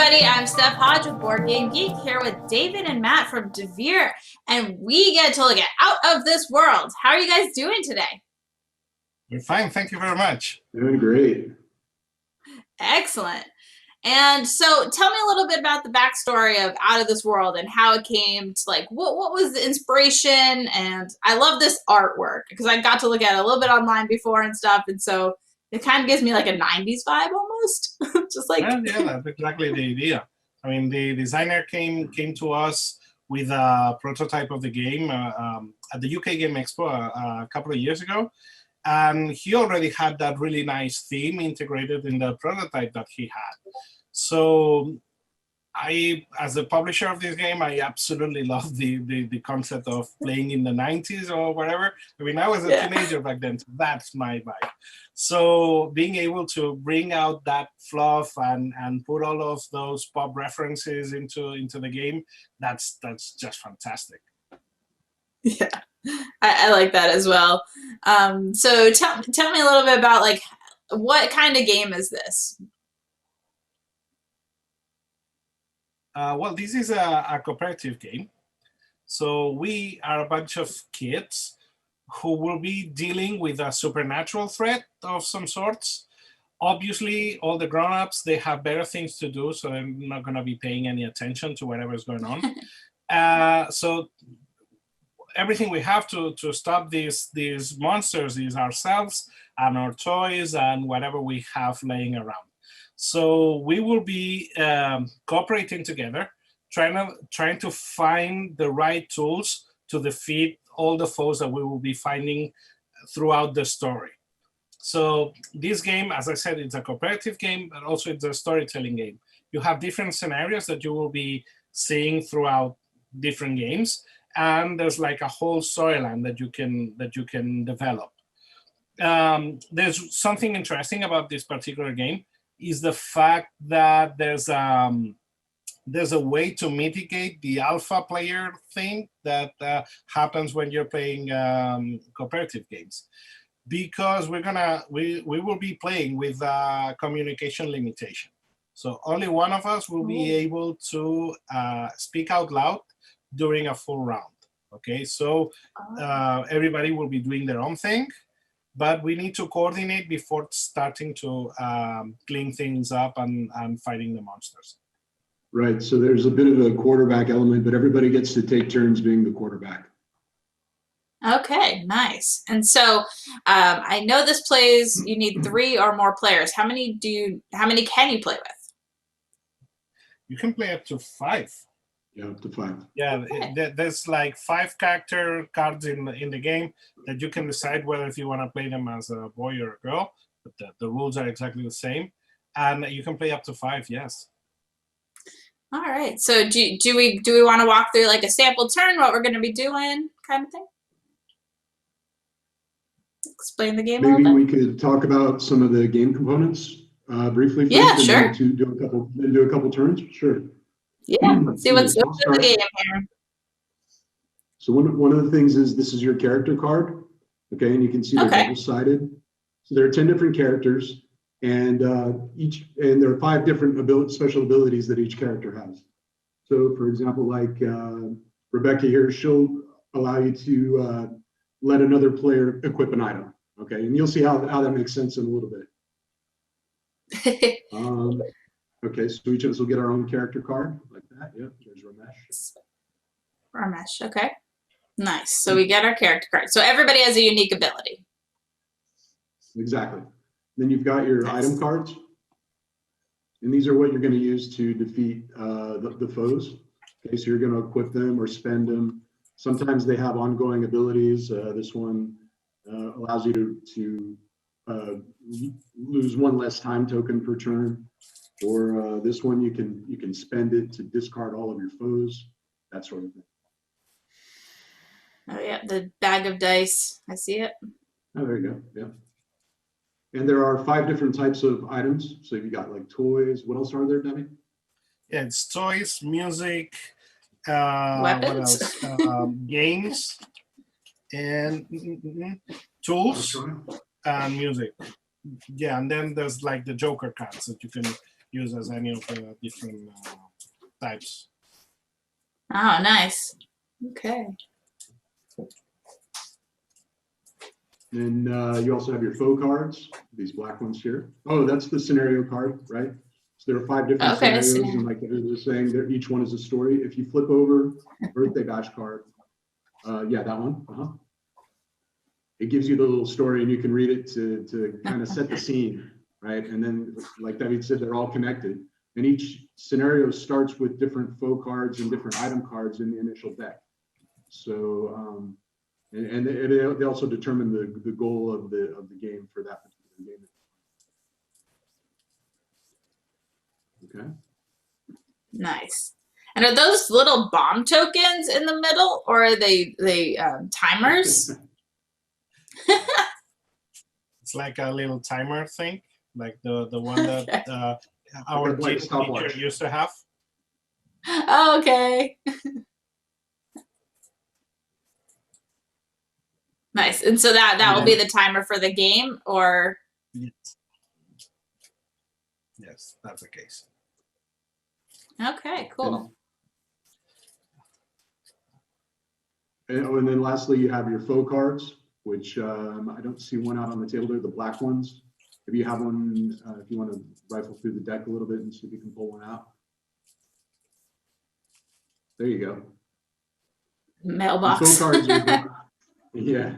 everybody, I'm Steph Hodge with BoardGameGeek here with David and Matt from DeVere, and we get to look at Out of This World. How are you guys doing today? We're fine, thank you very much. Doing great. Excellent. And so tell me a little bit about the backstory of Out of This World and how it came to, like, what was the inspiration? And I love this artwork because I got to look at it a little bit online before and stuff, and so it kind of gives me like a 90s vibe almost. Just like yeah, that's exactly the idea. I mean, the designer came to us with a prototype of the game at the UK Game Expo a couple of years ago, and he already had that really nice theme integrated in the prototype that he had. So I, as a publisher of this game, I absolutely love the concept of playing in the 90s or whatever. I mean, I was a teenager back then, so that's my vibe. So being able to bring out that fluff and put all of those pop references into the game, that's just fantastic. Yeah, I like that as well. So tell me a little bit about, like, what kind of game is this? Well, this is a cooperative game. So we are a bunch of kids who will be dealing with a supernatural threat of some sorts. Obviously, all the grown-ups, they have better things to do, so they're not going to be paying any attention to whatever's going on. So everything we have to stop these monsters is ourselves and our toys and whatever we have laying around. So we will be cooperating together, trying to find the right tools to defeat all the foes that we will be finding throughout the story. So this game, as I said, it's a cooperative game, but also it's a storytelling game. You have different scenarios that you will be seeing throughout different games, and there's like a whole storyline that you can develop. There's something interesting about this particular game is the fact that there's a way to mitigate the alpha player thing that happens when you're playing cooperative games, because we will be playing with a communication limitation. So only one of us will be able to speak out loud during a full round. Okay, so everybody will be doing their own thing, but we need to coordinate before starting to clean things up and fighting the monsters. Right, so there's a bit of a quarterback element, but everybody gets to take turns being the quarterback. Okay, nice. And so I know this plays, you need 3 or more players. How many can you play with? You can play up to 5. Yeah, up to 5. Yeah, okay. There's like 5 character cards in the game that you can decide whether if you want to play them as a boy or a girl. But the rules are exactly the same, and you can play up to 5. Yes. All right. So do we want to walk through like a sample turn, what we're going to be doing, kind of thing? Explain the game. Maybe we could talk about some of the game components briefly. First, yeah, sure. To do a couple turns. Sure. Yeah. Let's see what's in the game here. So one of the things is this is your character card. Okay, and you can see they're double-sided. So there are 10 different characters, and there are 5 different special abilities that each character has. So, for example, like Rebecca here, she'll allow you to let another player equip an item. Okay, and you'll see how that makes sense in a little bit. Okay, so each of us will get our own character card like that. Yep, there's Ramesh. Ramesh, okay. Nice. So we get our character card. So everybody has a unique ability. Exactly. Then you've got your item cards. And these are what you're going to use to defeat the foes. Okay, so you're going to equip them or spend them. Sometimes they have ongoing abilities. This one allows you to lose 1 less time token per turn. Or this one you can spend it to discard all of your foes, that sort of thing. Oh yeah, the bag of dice. I see it. Oh, there you go. Yeah. And there are 5 different types of items. So you got like toys. What else are there, Debbie? Yeah, it's toys, music, weapons, what else? Games, and tools, and music. Yeah, and then there's like the Joker cards that you can use as any of the different types. Oh, nice. Okay. Then you also have your faux cards, these black ones here. Oh, that's the scenario card, right? So there are 5 different scenarios, and like they were saying, each one is a story. If you flip over birthday bash card, yeah, that one. It gives you the little story, and you can read it to kind of set the scene, right? And then, like David said, they're all connected. And each scenario starts with different faux cards and different item cards in the initial deck. So, and they also determine the goal of the game for that particular game. Okay. Nice. And are those little bomb tokens in the middle, or are they timers? It's like a little timer thing, like the one that our like teacher used to have. Oh, okay. Nice. And so that will be the timer for the game, or? Yes, that's the case. Okay, cool. And then lastly, you have your faux cards, which I don't see one out on the table there, the black ones. If you have one, if you want to rifle through the deck a little bit and see if you can pull one out. There you go. Mailbox. Faux cards yeah,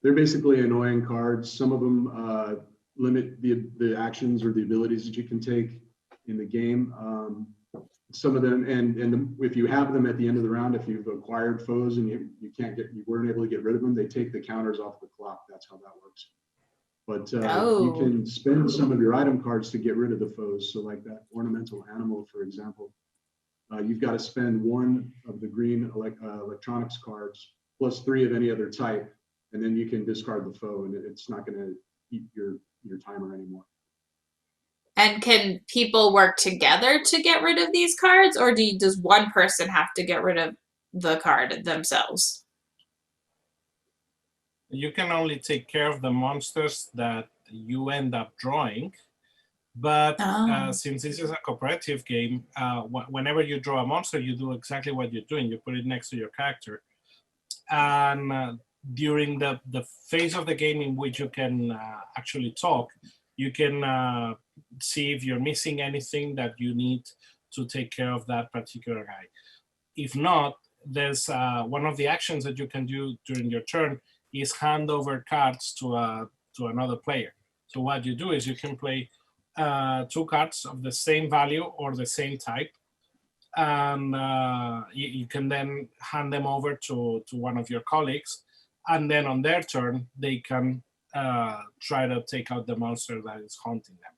they're basically annoying cards. Some of them limit the actions or the abilities that you can take in the game. Some of them, and if you have them at the end of the round, if you've acquired foes and you weren't able to get rid of them, they take the counters off the clock. That's how that works. But you can spend some of your item cards to get rid of the foes. So like that ornamental animal, for example, you've got to spend 1 of the green electronics cards plus 3 of any other type, and then you can discard the foe, and it's not going to eat your timer anymore. And can people work together to get rid of these cards, or does one person have to get rid of the card themselves? You can only take care of the monsters that you end up drawing, but since this is a cooperative game, whenever you draw a monster, you do exactly what you're doing. You put it next to your character, and during the phase of the game in which you can actually talk, you can see if you're missing anything that you need to take care of that particular guy. If not, there's one of the actions that you can do during your turn is hand over cards to another player. So what you do is you can play 2 cards of the same value or the same type, and you can then hand them over to one of your colleagues, and then on their turn they can try to take out the monster that is haunting them.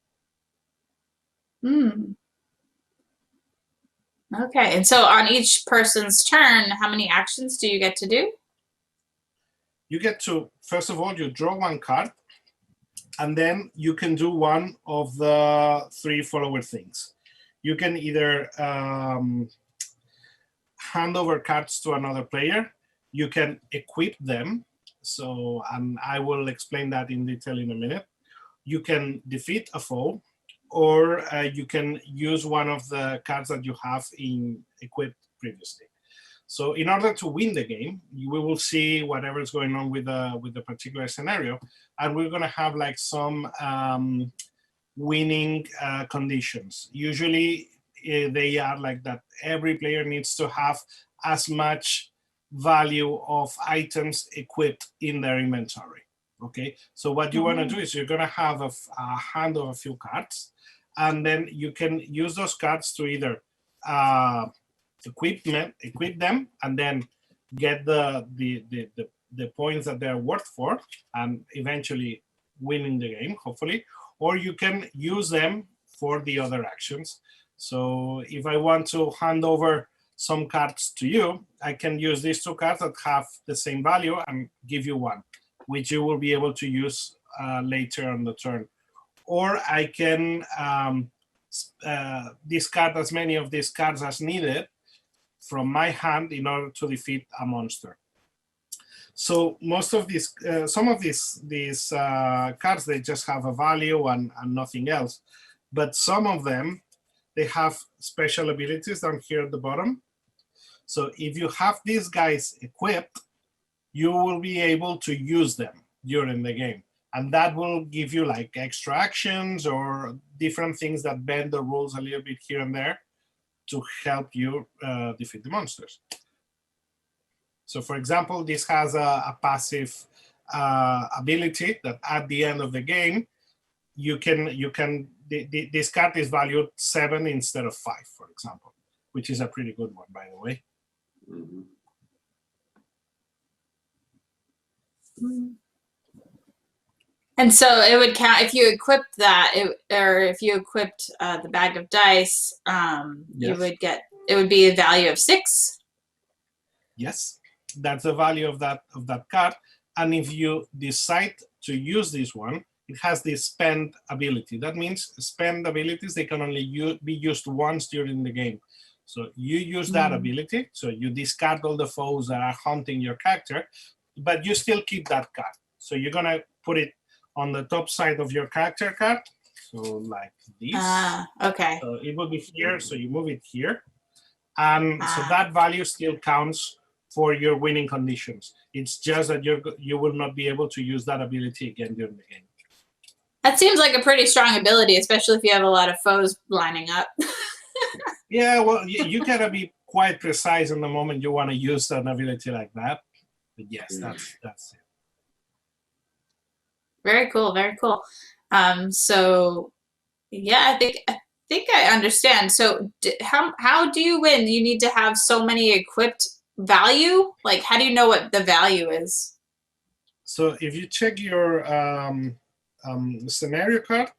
Okay, and so on each person's turn, how many actions do you get to do? You get to, first of all, you draw 1 card, and then you can do one of the 3 follower things. You can either hand over cards to another player, you can equip them, so I will explain that in detail in a minute. You can defeat a foe, or you can use one of the cards that you have equipped previously. So in order to win the game, we will see whatever is going on with the particular scenario, and we're going to have like some winning conditions. Usually they are like that every player needs to have as much value of items equipped in their inventory. Okay, so what you want to do is you're going to have a hand of a few cards, and then you can use those cards to either equip them and then get the points that they're worth for, and eventually winning the game, hopefully, or you can use them for the other actions. So if I want to hand over some cards to you, I can use these 2 cards that have the same value and give you 1, which you will be able to use later on the turn. Or I can discard as many of these cards as needed from my hand in order to defeat a monster. So most of these, some of these cards, they just have a value and nothing else. But some of them they have special abilities down here at the bottom. So if you have these guys equipped, you will be able to use them during the game. And that will give you like extra actions or different things that bend the rules a little bit here and there to help you defeat the monsters. So for example, this has a passive ability that at the end of the game, this card is valued 7 instead of 5, for example, which is a pretty good one, by the way. Mhm. And so it would count if you equipped that, or if you equipped the bag of dice, you Yes. would get, it would be a value of 6. Yes, that's the value of that card. And if you decide to use this one, it has the spend ability. That means spend abilities, they can only be used once during the game. So you use that ability, so you discard all the foes that are haunting your character, but you still keep that card. So you're gonna put it on the top side of your character card, so like this. Okay. So it will be here, so you move it here. And so that value still counts for your winning conditions. It's just that you will not be able to use that ability again during the game. That seems like a pretty strong ability, especially if you have a lot of foes lining up. Yeah, well, you gotta be quite precise in the moment you want to use an ability like that. But yes, that's it. Very cool, very cool. So yeah, I think I understand. So how do you win? You need to have so many equipped value? Like, how do you know what the value is? So if you check your scenario card.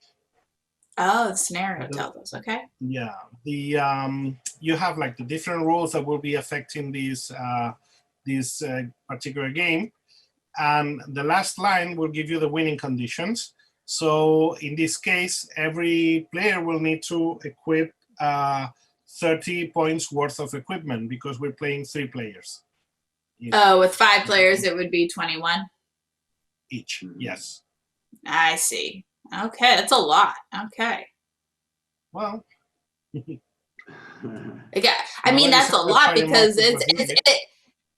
Oh, the scenario tells us. Okay. Yeah, you have like the different rules that will be affecting this particular game, and the last line will give you the winning conditions. So in this case, every player will need to equip 30 points worth of equipment because we're playing 3 players. Oh, with 5 players, it would be 21 each. Yes. I see. Okay, that's a lot. Okay. Well. Okay. I mean, that's a lot because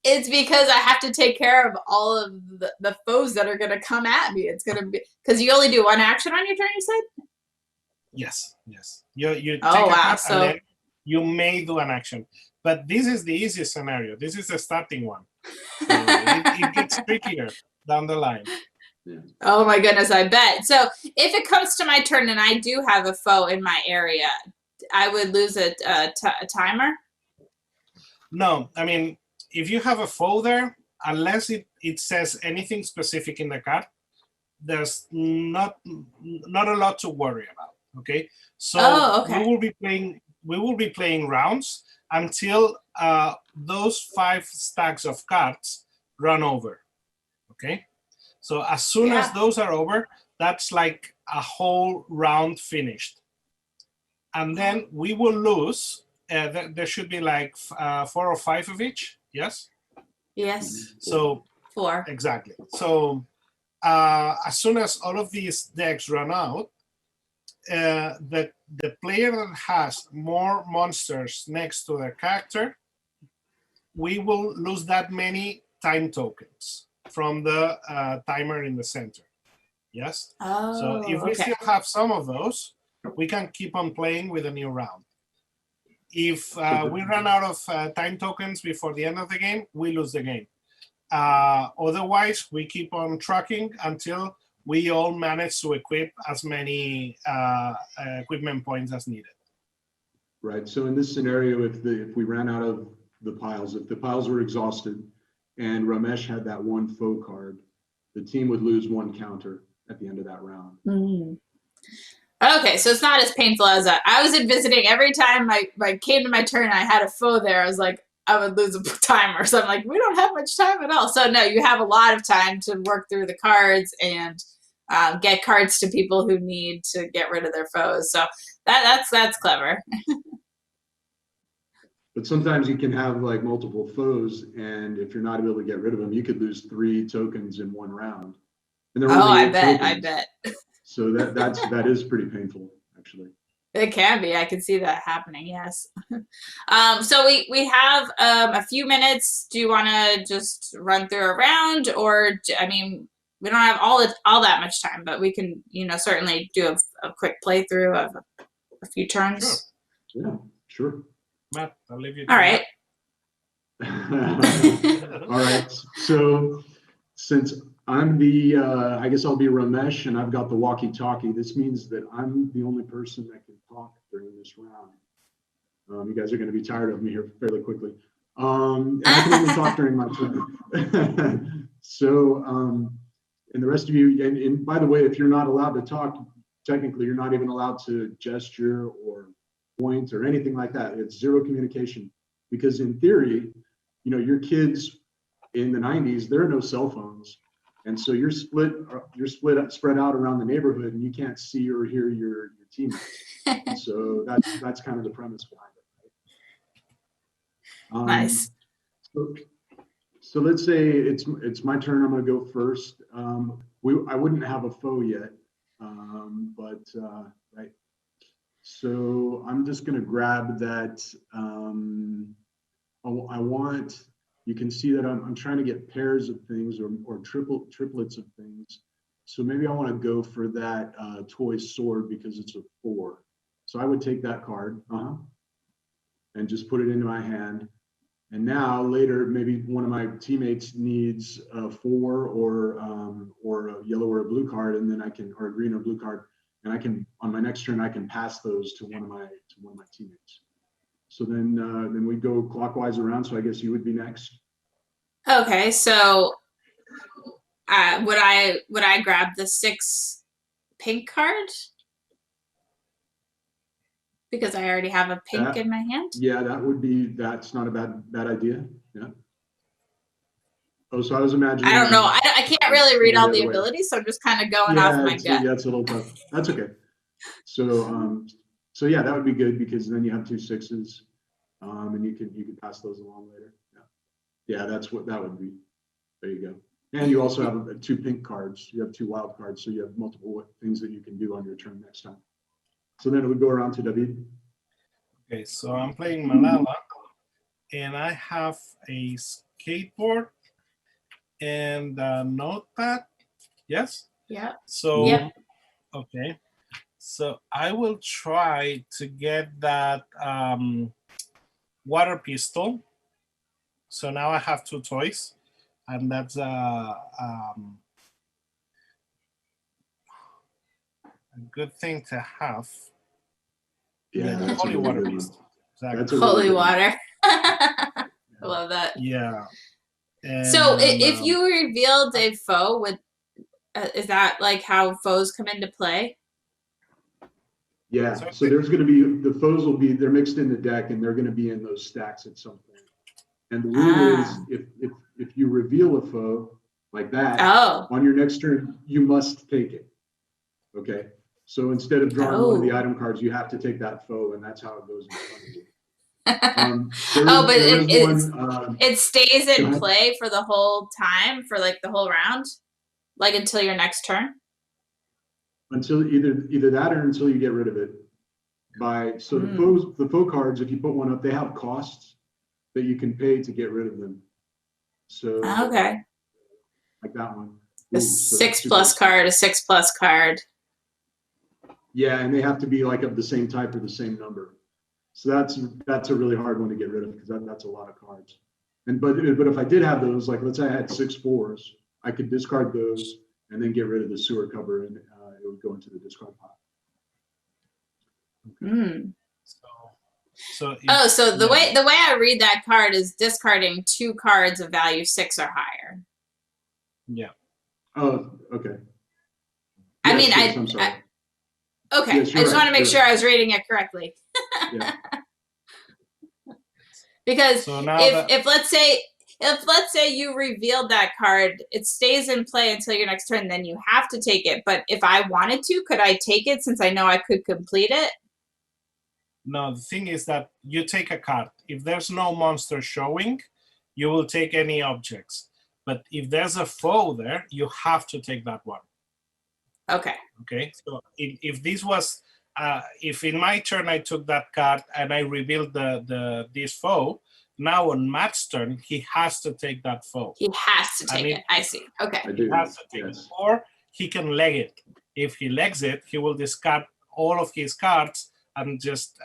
it's because I have to take care of all of the foes that are going to come at me. It's going to be because you only do 1 action on your turn, you said? Yes, yes. You take wow. a card So and then you may do an action. But this is the easiest scenario. This is the starting one. So it gets trickier down the line. Yeah. Oh my goodness, I bet. So if it comes to my turn and I do have a foe in my area, I would lose a timer? No, I mean, if you have a foe there, unless it says anything specific in the card, there's not a lot to worry about. Okay, so okay. we will be playing rounds until those 5 stacks of cards run over. Okay, so as soon as those are over, that's like a whole round finished, and then we will lose. There should be like 4 or 5 of each. Yes. Yes. So 4 exactly. So as soon as all of these decks run out, the player that has more monsters next to their character, we will lose that many time tokens from the timer in the center. Yes. Oh, so if we still have some of those, we can keep on playing with a new round. If we run out of time tokens before the end of the game, we lose the game. Otherwise, we keep on tracking until we all manage to equip as many equipment points as needed. Right. So in this scenario, if we ran out of the piles, if the piles were exhausted and Ramesh had that 1 foe card, the team would lose 1 counter at the end of that round. Okay, so it's not as painful as that. I was envisaging every time I came to my turn, I had a foe there. I was like, I would lose a timer. So I'm like, we don't have much time at all. So no, you have a lot of time to work through the cards and get cards to people who need to get rid of their foes. So that's clever. But sometimes you can have like multiple foes, and if you're not able to get rid of them, you could lose 3 tokens in 1 round. And I bet. So that is pretty painful, actually. It can be. I can see that happening. Yes. So we have a few minutes. Do you want to just run through a round, or I mean, we don't have all that much time, but we can, certainly do a quick playthrough of a few turns. Sure. Yeah, sure. Matt, I'll leave you. All right. All right. So since I'm the, I guess I'll be Ramesh, and I've got the walkie-talkie. This means that I'm the only person that can talk during this round. You guys are going to be tired of me here fairly quickly. And I can only talk during my turn. So, and the rest of you, and by the way, if you're not allowed to talk, technically you're not even allowed to gesture or point or anything like that. It's zero communication, because in theory, your kids in the 90s, there are no cell phones. And so you're spread out around the neighborhood, and you can't see or hear your teammates. So that's kind of the premise behind it. Right? Nice. So let's say it's my turn. I'm going to go first. I wouldn't have a foe yet, but right. So I'm just going to grab that. I want. You can see that I'm trying to get pairs of things or triplets of things. So maybe I want to go for that toy sword because it's a 4. So I would take that card and just put it into my hand. And now later, maybe one of my teammates needs a 4 or a yellow or a blue card, and then or a green or blue card, and I can, on my next turn, I can pass those to one of my teammates. So then we go clockwise around. So I guess you would be next. Okay, so would I grab the 6 pink card? Because I already have a pink in my hand? Yeah, that's not a bad idea. Yeah. Oh, so I was imagining. I don't know. I can't really read all the abilities, so I'm just kind of going off my gut. Yeah, it's a little tough. That's okay. So yeah, that would be good, because then you have 2 6s, and you can pass those along later. Yeah, that's what that would be. There you go. And you also have 2 pink cards. You have 2 wild cards, so you have multiple things that you can do on your turn next time. So then it would go around to David. Okay, so I'm playing Malala, and I have a skateboard and a notepad. Yes? Yeah. So, okay. So I will try to get that water pistol. So now I have 2 toys, and that's a good thing to have. Yeah, that's holy water pistol. Exactly. Holy water. I love that. Yeah. And, so if you revealed a foe, is that like how foes come into play? Yeah. So there's going to be, the foes they're mixed in the deck, and they're going to be in those stacks at some point. And the rule is, if you reveal a foe like that on your next turn, you must take it. Okay. So instead of drawing one of the item cards, you have to take that foe, and that's how it goes in front of you. It stays in play for the whole time, for like the whole round, like until your next turn. Until either that, or until you get rid of it. The foe cards, if you put one up, they have costs that you can pay to get rid of them. So okay, like that one. A 6+ card, a 6+ card. Yeah, and they have to be like of the same type or the same number. So that's a really hard one to get rid of, because that's a lot of cards. But if I did have those, like let's say I had 6 4s, I could discard those and then get rid of the sewer cover, and it would go into the discard pile. Okay. So the way I read that card is discarding 2 cards of value 6 or higher. Yeah. Oh, okay. I mean, I'm sorry. Okay, yes, I just want to make sure I was reading it correctly. Yeah. Because if let's say you revealed that card, it stays in play until your next turn, then you have to take it. But if I wanted to, could I take it since I know I could complete it? No, the thing is that you take a card. If there's no monster showing, you will take any objects. But if there's a foe there, you have to take that one. Okay. Okay. So if this was if in my turn I took that card and I revealed this foe, now on Matt's turn he has to take that foe. He has to take it. I see. Okay. I do. He has to take it, or he can leg it. If he legs it, he will discard all of his cards and just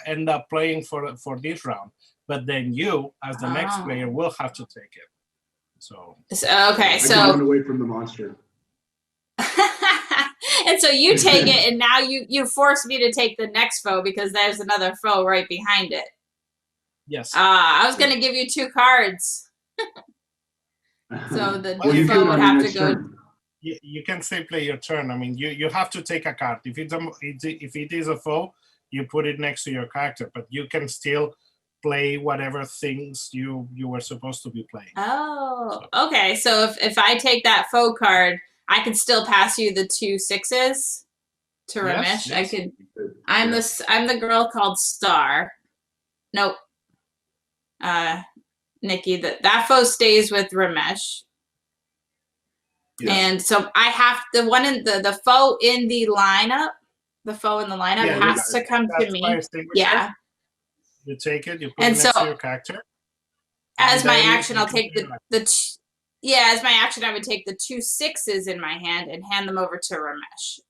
end up playing for this round. But then you, as the next player, will have to take it. So okay, I can run away from the monster. and so you take it, and now you force me to take the next foe because there's another foe right behind it. Yes. I was gonna give you 2 cards. So the Well, you foe could would on have your to next go. turn. You can say play your turn. I mean, you have to take a card. If it is a foe, you put it next to your character, but you can still play whatever things you were supposed to be playing. Oh, okay. So if I take that foe card, I can still pass you the 2 6s to Ramesh. Yes. I could. I'm the girl called Star. Nope. Nikki, that foe stays with Ramesh. Yes. And so I have the foe in the lineup. The foe in the lineup has to come to me. Yeah. You take it. You put And it next so, to your character. As my action, I'll take as my action, I would take the 2 6s in my hand and hand them over to Ramesh.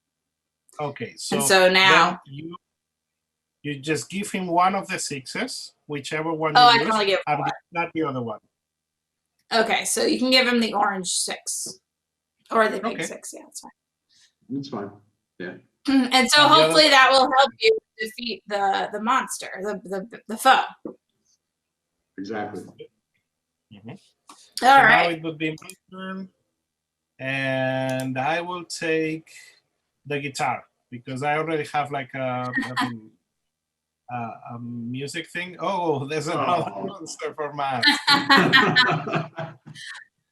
Okay. So now you just give him one of the 6s, whichever one I you can only use, give and one. not the other one. Okay, so you can give him the orange 6 or the pink 6. Yeah, that's fine. It's fine. Yeah. And so hopefully that will help you defeat the monster, the foe. Exactly. Mm-hmm. All right. Now it would be my turn, and I will take the guitar because I already have like a music thing. Oh, there's another monster for Matt.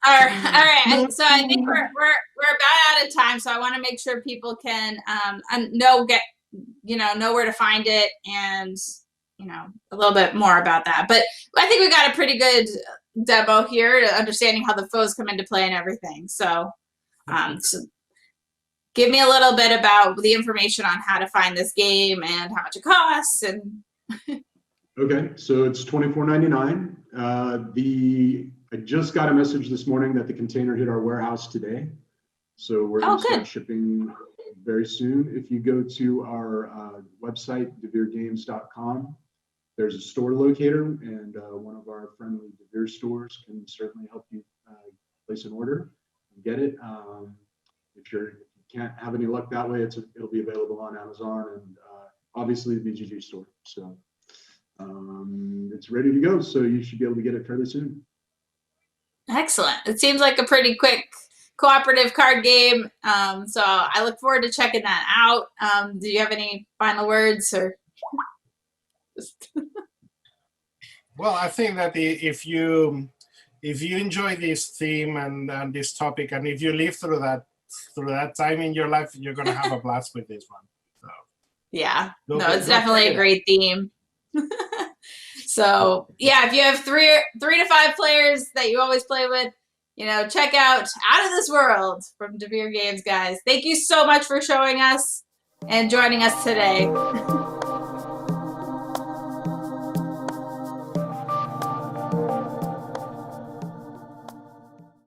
All right. So I think we're about out of time. So I want to make sure people can know where to find it and a little bit more about that. But I think we got a pretty good demo here to understanding how the foes come into play and everything. So, so give me a little bit about the information on how to find this game and how much it costs and. Okay, so it's $24.99. I just got a message this morning that the container hit our warehouse today. So we're going to start shipping very soon. If you go to our website, deveregames.com, there's a store locator, and one of our friendly DeVere stores can certainly help you place an order and get it. If you can't have any luck that way, it'll be available on Amazon and obviously the BGG store. So it's ready to go. So you should be able to get it fairly soon. Excellent. It seems like a pretty quick cooperative card game. So I look forward to checking that out. Do you have any final words or? Well, I think that if you enjoy this theme and this topic, and if you live through that time in your life, you're gonna have a blast with this one. So yeah, it's definitely a great theme. So yeah, if you have 3 to 5 players that you always play with, check out Out of This World from DeVere Games, guys. Thank you so much for showing us and joining us today.